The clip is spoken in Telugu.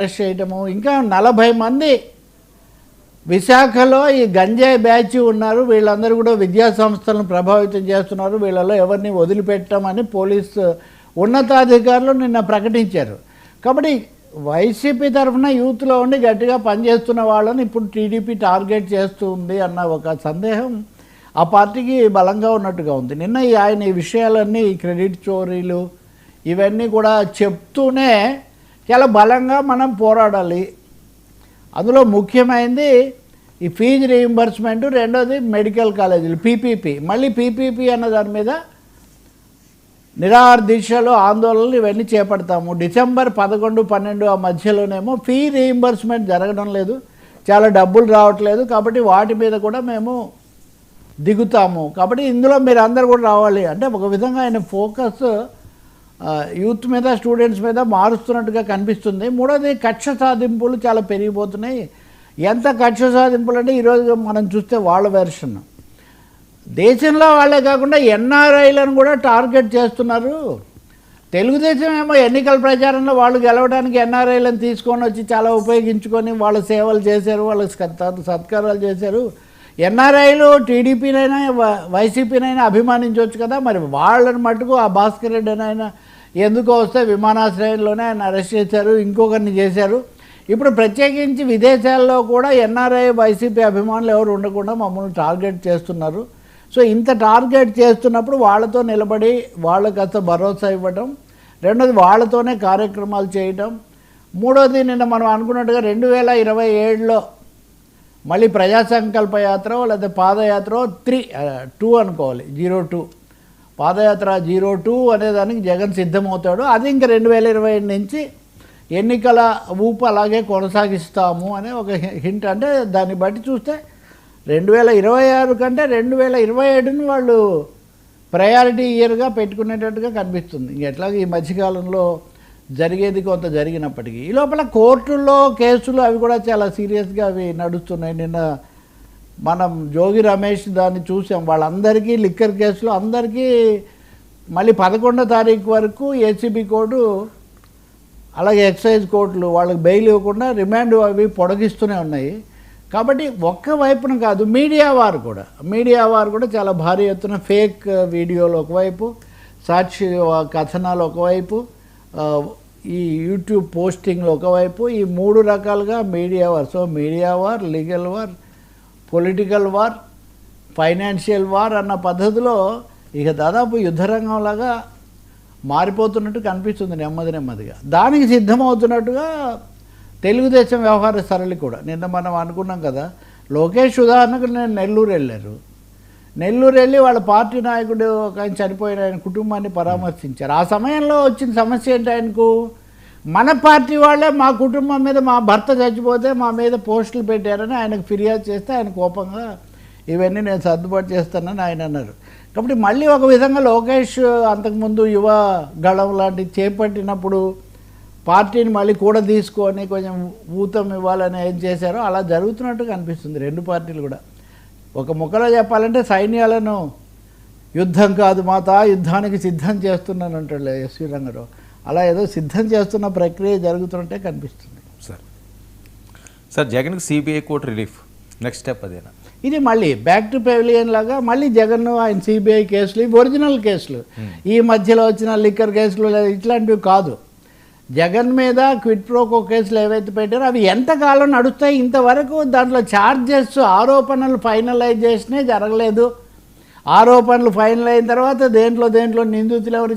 అరెస్ట్ చేయటము, ఇంకా 40 మంది విశాఖలో ఈ గంజాయి బ్యాచ్ ఉన్నారు. వీళ్ళందరూ కూడా విద్యా సంస్థలను ప్రభావితం చేస్తున్నారు, వీళ్ళలో ఎవరిని వదిలిపెట్టమని పోలీసు ఉన్నతాధికారులు నిన్న ప్రకటించారు. కాబట్టి వైసీపీ తరఫున యూత్లో ఉండి గట్టిగా పనిచేస్తున్న వాళ్ళని ఇప్పుడు టీడీపీ టార్గెట్ చేస్తుంది అన్న ఒక సందేహం ఆ పార్టీకి బలంగా ఉన్నట్టుగా ఉంది. నిన్న ఆయన ఈ విషయాలన్నీ క్రెడిట్ చోరీలు ఇవన్నీ కూడా చెప్తూనే చాలా బలంగా మనం పోరాడాలి. అందులో ముఖ్యమైనది ఈ ఫీజు రీయింబర్స్మెంట్, రెండోది మెడికల్ కాలేజీలు పీపీపీ. మళ్ళీ పీపీపీ అన్న దాని మీద నిరాహార దీక్షలు, ఆందోళనలు ఇవన్నీ చేపడతాము. డిసెంబర్ 11, 12 ఆ మధ్యలోనేమో ఫీ రీయింబర్స్మెంట్ జరగడం లేదు, చాలా డబ్బులు రావట్లేదు, కాబట్టి వాటి మీద కూడా మేము దిగుతాము. కాబట్టి ఇందులో మీరు అందరు కూడా రావాలి అంటే ఒక విధంగా ఆయన ఫోకస్ యూత్ మీద, స్టూడెంట్స్ మీద మారుస్తున్నట్టుగా కనిపిస్తుంది. మూడోది కక్ష సాధింపులు చాలా పెరిగిపోతున్నాయి. ఎంత కక్ష సాధింపులు అంటే ఈరోజు మనం చూస్తే వాళ్ళ వెర్షన్ దేశంలో వాళ్ళే కాకుండా ఎన్ఆర్ఐలను కూడా టార్గెట్ చేస్తున్నారు. తెలుగుదేశం ఏమో ఎన్నికల ప్రచారంలో వాళ్ళు గెలవడానికి ఎన్ఆర్ఐలను తీసుకొని వచ్చి చాలా ఉపయోగించుకొని వాళ్ళ సేవలు చేశారు, వాళ్ళకి సత్కారాలు చేశారు. ఎన్ఆర్ఐలు టీడీపీనైనా వైసీపీనైనా అభిమానించవచ్చు కదా, మరి వాళ్ళని మటుకు ఆ భాస్కర్ రెడ్డి అయినా ఎందుకో వస్తే విమానాశ్రయంలోనే ఆయన అరెస్ట్ చేశారు, ఇంకొకరిని చేశారు. ఇప్పుడు ప్రత్యేకించి విదేశాల్లో కూడా ఎన్ఆర్ఐ వైసీపీ అభిమానులు ఎవరు ఉండకుండా మమ్మల్ని టార్గెట్ చేస్తున్నారు. సో ఇంత టార్గెట్ చేస్తున్నప్పుడు వాళ్ళతో నిలబడి వాళ్ళకి కాస్త భరోసా ఇవ్వటం, రెండోది వాళ్ళతోనే కార్యక్రమాలు చేయటం, మూడోది నిన్న మనం అనుకున్నట్టుగా 2027లో మళ్ళీ ప్రజా సంకల్ప యాత్ర లేదా పాదయాత్ర 2 అనుకోవాలి, 02 పాదయాత్ర 02 అనేదానికి జగన్ సిద్ధమవుతాడు. అది ఇంకా 2027 నుంచి ఎన్నికల ఊపు అలాగే కొనసాగిస్తాము అనే ఒక హింట్. అంటే దాన్ని బట్టి చూస్తే 2026 కంటే 2027ని వాళ్ళు ప్రయారిటీ ఇయర్గా పెట్టుకునేటట్టుగా కనిపిస్తుంది. ఎట్లాగ ఈ మధ్యకాలంలో జరిగేది కొంత జరిగినప్పటికీ ఈ లోపల కోర్టుల్లో కేసులు అవి కూడా చాలా సీరియస్గా అవి నడుస్తున్నాయి. నిన్న మనం జోగి రమేష్ దాన్ని చూసాం, వాళ్ళందరికీ లిక్కర్ కేసులు అందరికీ మళ్ళీ 11వ తారీఖు వరకు ఏసీబీ కోర్టు అలాగే ఎక్సైజ్ కోర్టులు వాళ్ళకి బెయిల్ ఇవ్వకుండా రిమాండ్ అవి పొడిగిస్తూనే ఉన్నాయి. కాబట్టి ఒక్క వైపున కాదు, మీడియా వారు కూడా చాలా భారీ ఎత్తున ఫేక్ వీడియోలు ఒకవైపు, సాక్షి కథనాలు ఒకవైపు, ఈ యూట్యూబ్ పోస్టింగ్లు ఒకవైపు, ఈ 3 రకాలుగా media war. So media war, legal war, political war, financial war అన్న పద్ధతిలో ఇక దాదాపు యుద్ధరంగంలాగా మారిపోతున్నట్టు కనిపిస్తుంది నెమ్మదిగా. దానికి సిద్ధమవుతున్నట్టుగా తెలుగుదేశం వ్యవహార సరళి కూడా. నిన్న మనం అనుకున్నాం కదా, లోకేష్ ఉదాహరణకు నేను నెల్లూరు వెళ్ళి వాళ్ళ పార్టీ నాయకుడు ఒక ఆయన చనిపోయిన ఆయన కుటుంబాన్ని పరామర్శించారు. ఆ సమయంలో వచ్చిన సమస్య ఏంటి ఆయనకు, మన పార్టీ వాళ్ళే మా కుటుంబం మీద, మా భర్త చచ్చిపోతే మా మీద పోస్టులు పెట్టారని ఆయనకు ఫిర్యాదు చేస్తే ఆయన కోపంగా ఇవన్నీ నేను సర్దుబాటు చేస్తానని ఆయన అన్నారు. కాబట్టి మళ్ళీ ఒక విధంగా లోకేష్ అంతకుముందు యువ గళం లాంటివి చేపట్టినప్పుడు పార్టీని మళ్ళీ కూడా తీసుకొని కొంచెం ఊతం ఇవ్వాలని ఏం చేశారో అలా జరుగుతున్నట్టు కనిపిస్తుంది 2 పార్టీలు కూడా. ఒక ముక్కలో చెప్పాలంటే సైన్యాలను యుద్ధం కాదు మాత, యుద్ధానికి సిద్ధం చేస్తున్నాను అంటాడు ఎస్వి రంగారావు. అలా ఏదో సిద్ధం చేస్తున్న ప్రక్రియ జరుగుతుంటే కనిపిస్తుంది. సార్ జగన్కి CBI court relief, next step అదేనా? ఇది మళ్ళీ బ్యాక్ టు పెవిలియన్ లాగా మళ్ళీ జగన్ ఆయన సిబిఐ కేసులు, ఒరిజినల్ కేసులు, ఈ మధ్యలో వచ్చిన లిక్కర్ కేసులు ఇట్లాంటివి కాదు. జగన్ మీద క్విట్ ప్రోకో కేసులు ఏవైతే పెట్టారో అవి ఎంతకాలం నడుస్తాయి, ఇంతవరకు దాంట్లో ఛార్జెస్, ఆరోపణలు ఫైనలైజేషనే జరగలేదు. ఆరోపణలు ఫైనల్ అయిన తర్వాత దేంట్లో నిందితులు ఎవరు